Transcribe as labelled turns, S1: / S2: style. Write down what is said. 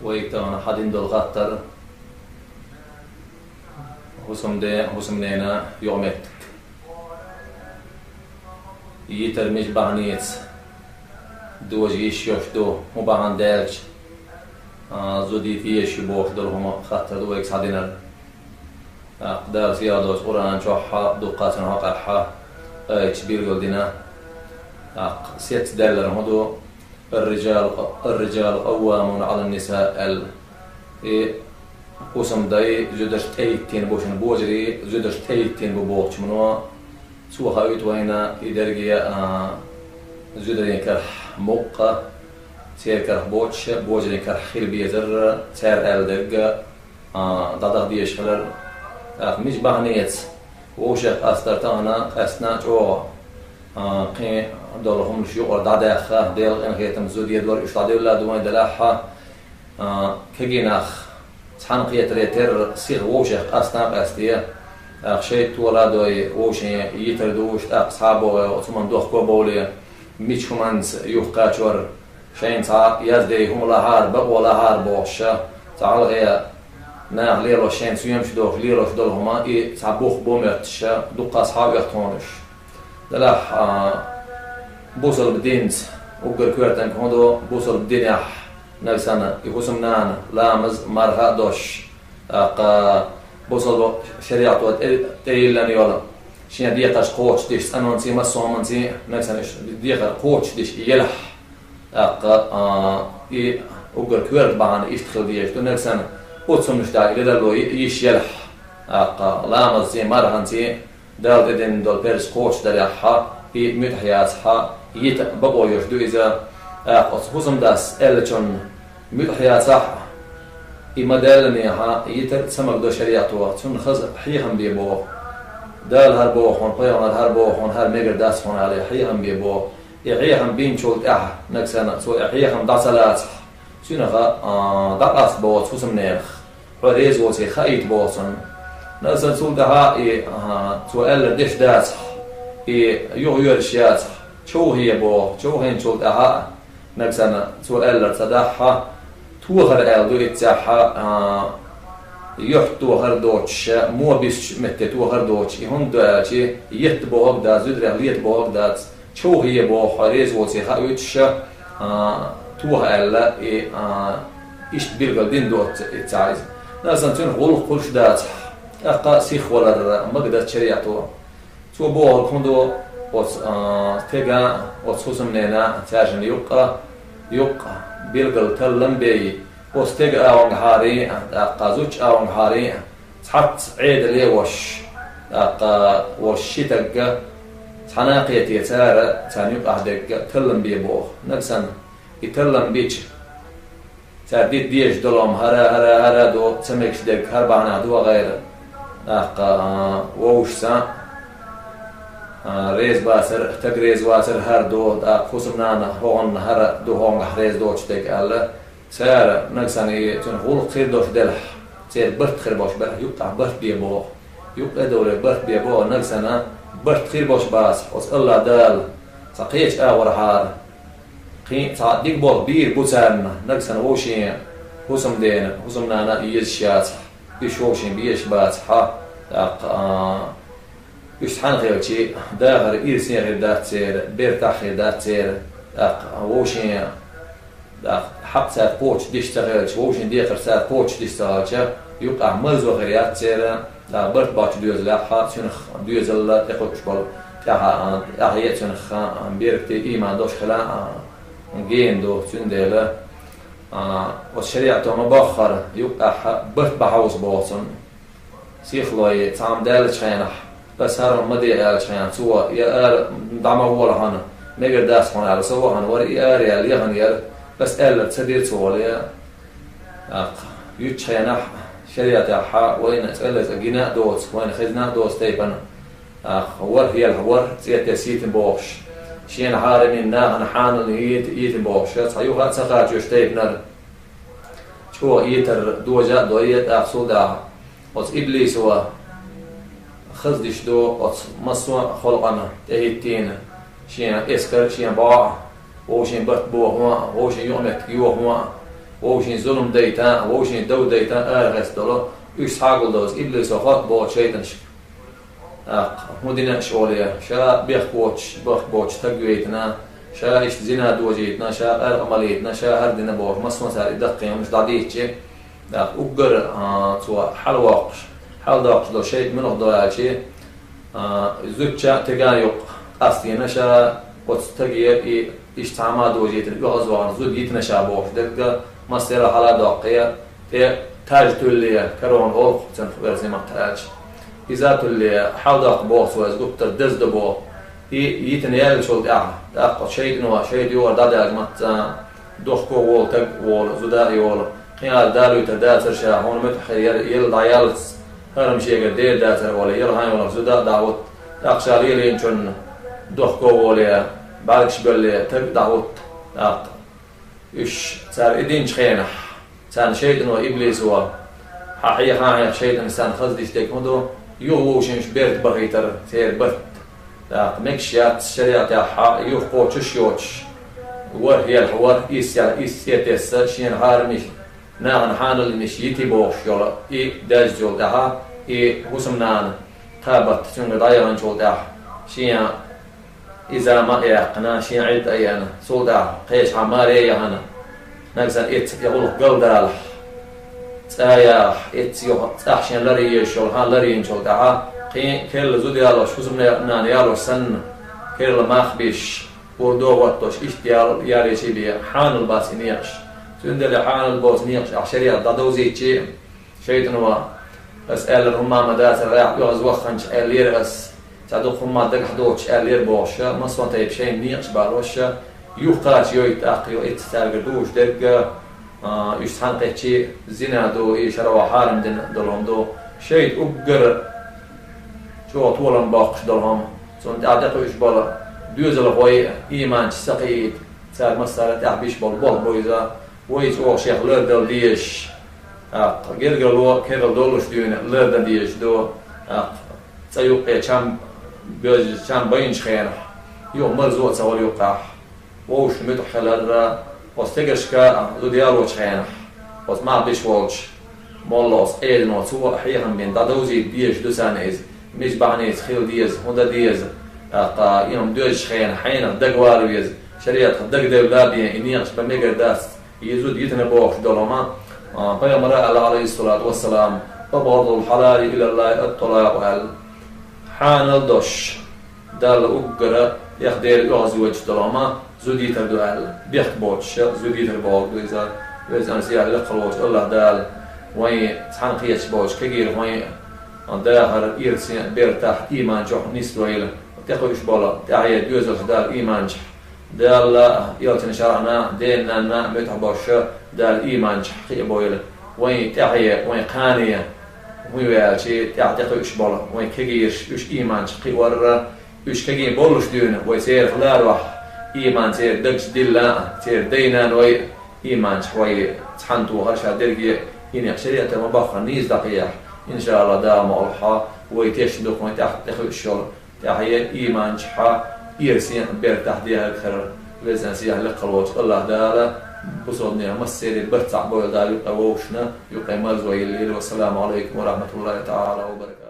S1: ويكتغن حدين دول غطر حسمنينا يومت يتر مش بعنيت دوج يشوش دو مبعن دالج زودي فيش يبوش دولهم خطر دو اكس حدينر قدار سيادوش قرآن شوحا دوقاتنا وقرحا ايش بيرغل دينا سيت دالر هدو الرجال قوامون على النساء قسم داي زودش تيتين بوشن بوجري زودش تيتين بوبوش منو سوها يتوينا إدارجية زودرين كرح موقع سير كرح بوتش بوجرين كرح خير بيزر سير ألدق ضدق ديش خلر مش بعنيت وشك أسترتانا قسنا جو قي دولهم شيوع ضداخ ديل إن هيتم زودية دور إشتادي ولا دوين دلاحة كجيناخ سحن قيتريتر سيغ وشك أستنا قستيه شيء ولادوي وشين يتردوش أصحابه وثمن دوخ كوبولي ميش همانس يوقاتور شين تا يزدي هم لهار بقوا لهار بوشة تعال غيا ناغ ليلو شين سويمش دوخ ليلو شدول هما تعبوخ بومرتش دوق أصحاب يختونش دلاح بوصل بدينت وقر كورتن كهدو بوصل بدينيح نفسنا يخصم نان لامز مرها دوش بوصل شريعة تيلاني ولا شيء ديقاش قوتش ديش أنونسي مسومنسي نفسنا ديقا قوتش ديش يلح وقر كورت بعن يشتخل ديش تو نفسنا قوتسم نشتاق لدلو يش يلح لامز زي مرهنسي دال تدين دول بيرس قوتش دليحها متحياتها بقو يشدو إذا خصوصم داس إلتشون متحياتها مدالني ها يتر سمك دو شريعته تون خز حيهم بيبو دال هربو هون قيام هربو هون هر ميجر داس هون عليه حيهم بيبو يحيهم بين شول نكسنا سو يحيهم داسلات سينها دقاس بو تفسم نيخ عريز وسي خايت بوسن نزل سول دها سو ال ديش داس يغير شيات شو هي بو شو هين شول دها نكسنا سو ال صداحه توهر ألدو إتساحة يحتو هردوش مو بيش متى توهر دوش يهون دوشي يتبو هبدا زدر ليت بو هبدا شو هي بو حريز وسي خاوتش توه ألا إيش بيرجل دين دوت إتساعز نازن تون غول كلش دات أقا سيخ ولا مقدر شريعته تو بو كندو وس تيجا وسوسم نينا تاجن يقا بيرجل تلم بي وستيج أون هاري قازوش أون هاري تحط عيد لي وش تلقى تناقية تارة تانيق أهدق تلم بيبوه نفسن يتلم بيش ترديد ديش دلهم هرا دو تسميكش دق هربعنا دو غير ووش سا ريز باسر تقريز واسر هر دو خصمنا هون هر دو هون ريز دوش دق ألا سار نقصني تنقول خير دوش دلح سير برت خير باش بره يقطع برت بيبوه يبقى دولة برت بيبوه نقصنا برت خير باش باس وس الله دال سقيش أور حار قين صادق بوه بير بوسان نقصنا وشين حسم دين حسمنا أنا يجشيات بيش وشين بيش باس ها يستحن غير شيء داغر إيرسين غير دات سير بيرتاح غير دات سير وشين حق ساعة بوش ديشتغل ووشين ديقر ساعة بوش ديشتغل يبقى مرزو غيريات سيرا برت باش دوز لاحا سنخ دوز الله تقول شبال تاها أحيات سنخ بيركتي إيمان دوش خلا نجين دو سنديلا والشريعة مباخر يبقى برت بحوز بوصن سيخلوي تعم دالش خينح بس هر مدي آل خيان سوا يا آل دعما ولا هنا ميجر داس هنا على سوا هنا وري آل يا ليهن يا بس آل تسدير سواليا يتشينح شريعة حا وين تقلز جناء دوس وين خزنا دوس تيبنا هور هي الهور سيت سيت بوش شين حارمين نا نحان يت بوش صيوها تسقى جوش تيبنا شو يتر دوجا دويت أقصد وس إبليس هو خزدش دو وس مسوا خلقنا تهيتين شين إسكر شين باع وشين برت بو هو وشين يومك يو هو ووشين ظلم ديتا ووشين دو ديتا أرغس دولو يسحاقل دوز إبليس وخط بوت شيطانش مدينة شولية شا بيخ بوتش تقويتنا شا إيش زنا دوجيتنا شا أرمليتنا شا هردنا بوش مسار دقيقة مش ضعيتش أقر سوا حل داقش دو شيء منه ضايعشي زوجة تجايق أصلي نشا وتستجيب إيش تعمد وجيت الجوازوان زود يتنشا بوش دقة مسيرة حلا دقيقة تاج تولي كرون أول خبزن فرزي ما تاج إذا تولي حاضر بوس وزقط تدز دبو يتنيال شو دقة شيء نوع شيء ديور دادا مت دخكو وول تج وول زوداء وول خيال دارو تداتر شا هون متخيل يل دايالس هرم شيء قدير داتر ولا يل هاي ولا زوداء دعوت أقشاري لين شن دخكو وول بعدش بل تج دعوت إيش صار إدين شخينه سان شيطان وإبليس هو حقيقة شيطان إنسان خزدش تكمدو يوش مش بيرت بغيتر سير بث مكشيات شريعة حق يوح قوتش يوتش وهي الحوار إيسيتس شين هارمش نحن حانل مش يتبوش يلا داج جول دها حسمنان تابت سنگ دايران جول ده شين إذا ما يقنا شين عيد أيانا سول ده قيش عماري يهانا نقصد يقول قل دال تايا يو تاحشين لري يشول هان لري ينشول دعا كل زود يالوش حسمنا نان يالوش سن كل ماخبيش وردو وطوش اشتيال يالي شيبي حان الباس نيقش تندل حان الباس نيقش عشرية دادوزي تشي شيطان هو اسأل الرمامة دات الرياح يغز وخنش الير اس تعدو خما دق حدوش الير بوش مصوان تايب شين نيقش باروش يوقات يويت أقيو إتساقدوش دقة يستحن قيتشي زنا دو يشروا حارم دلهم دو شيء أقر شو طولن باقش دلهم سون تعتقوا إشبال دوز الغوي إيمان سقيد صار مسألة تعبيش بالبال بويزا ويش أو شيخ لردل ديش قرقلوا كيرل دولش دون لردل ديش دو سيوقع كم بيج كم بينش خير يوم مرزوق سوال يوقع ووش متحلر واستجرش كا زوديالوش خيانة وس ما بيش وولش مولوس إيدنو سوى أحيانا بين دادوزي ديش دوسانيز مش بعنيز خيل ديز هوندا ديز يوم دوش خيانة حينا دقوالويز شريعة دق دولابيا إنيقش بميقر داس يزود يتنبوش دولما فيامر عليه الصلاة والسلام فبرضو الحلال إلى الله الطلاق حان الدش دال أقرأ يخدير يغزوج دولما زودي تردوال بيخت بوتش زودي تربوك وإذا أنسيها لقلوش الله دال وين تحنقيش بوتش كجير وين داخل إيرسي بيرتاح إيمان جوح نسويل تقويش بولا تعيد يوزل دال إيمان جح دال يلتن شرعنا ديننا نا متحبوش دال إيمان جح خي بويل وين تعيد وين قانية وين شيء تقويش بولا وين كجيرش يش إيمان جح خي ورا يش كجير بولش دونه ويسير خلاروح إيمان سير دقش دلا سير دينا وي إيمان شوي تحنتو هرشا درجي إني شريعة مبخر نيز دقيق إن شاء الله دام ألحا ويتيش دوك وين تاخذ الشغل تاهي إيمان شحا يرسين بير تحديها الخير وزن سيح لقلوش الله دالا بصودني مسير برتع بول دال يقوشنا يقيم الزويل والسلام عليكم ورحمة الله تعالى وبركاته.